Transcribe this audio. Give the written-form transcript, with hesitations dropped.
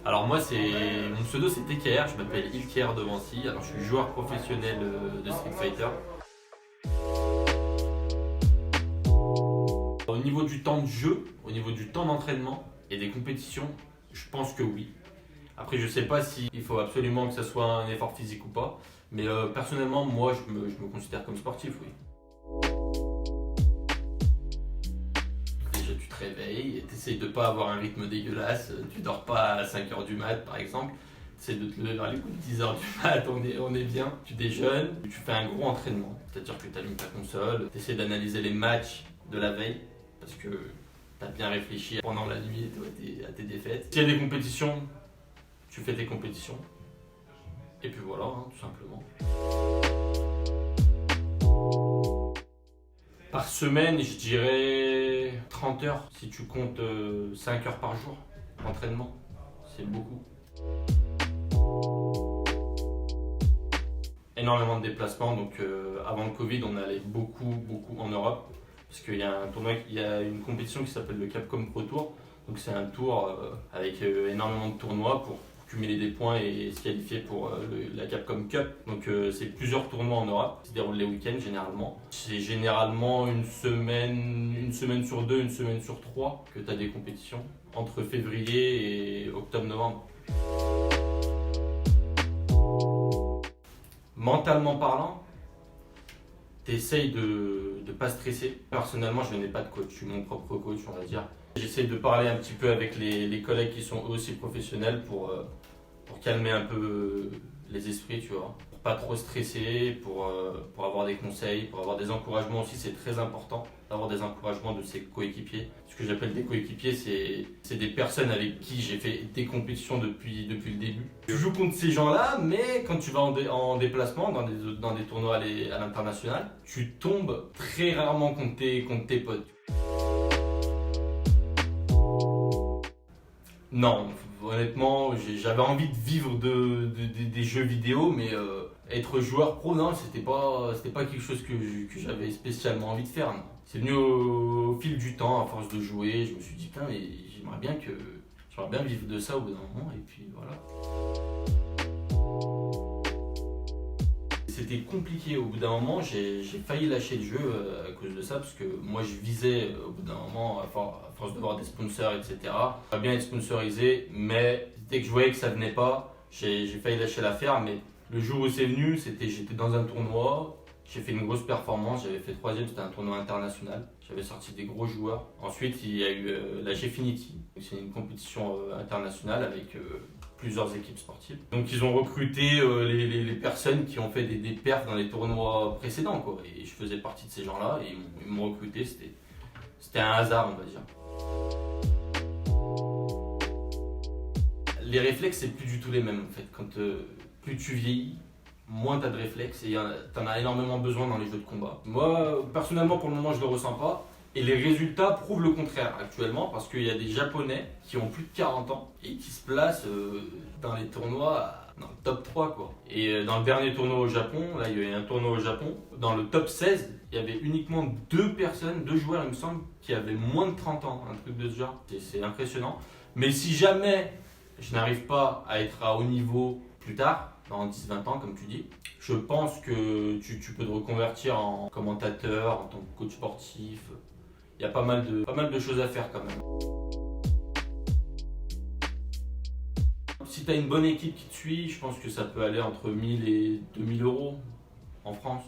Alors moi, mon pseudo c'est TKR, je m'appelle Ilker Devancy. Alors je suis joueur professionnel de Street Fighter. Au niveau du temps de jeu, au niveau du temps d'entraînement et des compétitions, je pense que oui. Après, je sais pas s'il faut absolument que ça soit un effort physique ou pas, mais personnellement, moi, je me considère comme sportif, oui. Déjà, tu te réveilles, tu essayes de pas avoir un rythme dégueulasse, tu dors pas à 5h du mat, par exemple. Tu essaies de te lever vers les coups de 10h du mat, on est bien. Tu déjeunes, tu fais un gros entraînement, c'est-à-dire que tu allumes ta console, tu essaies d'analyser les matchs de la veille, parce que tu as bien réfléchi pendant la nuit à tes défaites. S'il y a des compétitions, tu fais tes compétitions. Et puis voilà, hein, tout simplement. Par semaine, je dirais 30 heures. Si tu comptes 5 heures par jour d'entraînement, c'est beaucoup. Énormément de déplacements. Donc avant le Covid, on allait beaucoup en Europe. Parce qu'il y a un tournoi, il y a une compétition qui s'appelle le Capcom Pro Tour. Donc c'est un tour avec énormément de tournois pour cumuler des points et se qualifier pour la Capcom Cup. Donc c'est plusieurs tournois en Europe qui se déroulent les week-ends généralement. C'est généralement une semaine sur deux, une semaine sur trois que tu as des compétitions entre février et octobre-novembre. Mentalement parlant, t'essayes de ne pas stresser. Personnellement, je n'ai pas de coach, je suis mon propre coach, on va dire. J'essaye de parler un petit peu avec les collègues qui sont eux aussi professionnels pour calmer un peu les esprits, tu vois. Pour pas trop stresser, pour avoir des conseils, pour avoir des encouragements aussi, c'est très important d'avoir des encouragements de ses coéquipiers. Ce que j'appelle des coéquipiers, c'est des personnes avec qui j'ai fait des compétitions depuis le début. Tu joues contre ces gens-là, mais quand tu vas en déplacement, dans des tournois à l'international, tu tombes très rarement contre tes potes. Non, honnêtement, j'avais envie de vivre des jeux vidéo, mais être joueur pro, non, c'était pas quelque chose que j'avais spécialement envie de faire. Non. C'est venu au fil du temps, à force de jouer, je me suis dit, putain, mais j'aimerais bien vivre de ça au bout d'un moment, et puis voilà. C'était compliqué au bout d'un moment, j'ai failli lâcher le jeu à cause de ça, parce que moi je visais au bout d'un moment, à force de voir des sponsors, etc. J'aimerais bien être sponsorisé, mais dès que je voyais que ça venait pas, j'ai failli lâcher l'affaire, mais le jour où c'est venu, j'étais dans un tournoi, j'ai fait une grosse performance, j'avais fait troisième, c'était un tournoi international, j'avais sorti des gros joueurs. Ensuite il y a eu la Gfinity, c'est une compétition internationale avec plusieurs équipes sportives. Donc ils ont recruté les personnes qui ont fait des perfs dans les tournois précédents, quoi. Et je faisais partie de ces gens-là et ils m'ont recruté, c'était un hasard, on va dire. Les réflexes, c'est plus du tout les mêmes en fait. Quand plus tu vieillis, moins tu as de réflexes et tu en as énormément besoin dans les jeux de combat. Moi, personnellement, pour le moment, je ne le ressens pas. Et les résultats prouvent le contraire actuellement parce qu'il y a des Japonais qui ont plus de 40 ans et qui se placent dans les tournois dans le top 3, quoi. Et dans le dernier tournoi au Japon, là il y a eu un tournoi au Japon, dans le top 16, il y avait uniquement deux joueurs il me semble, qui avaient moins de 30 ans, un truc de ce genre. C'est impressionnant. Mais si jamais je n'arrive pas à être à haut niveau plus tard, dans 10-20 ans comme tu dis, je pense que tu peux te reconvertir en commentateur, en tant que coach sportif. Il y a pas mal de choses à faire quand même. Si tu as une bonne équipe qui te suit, je pense que ça peut aller entre 1000 et 2000 euros en France.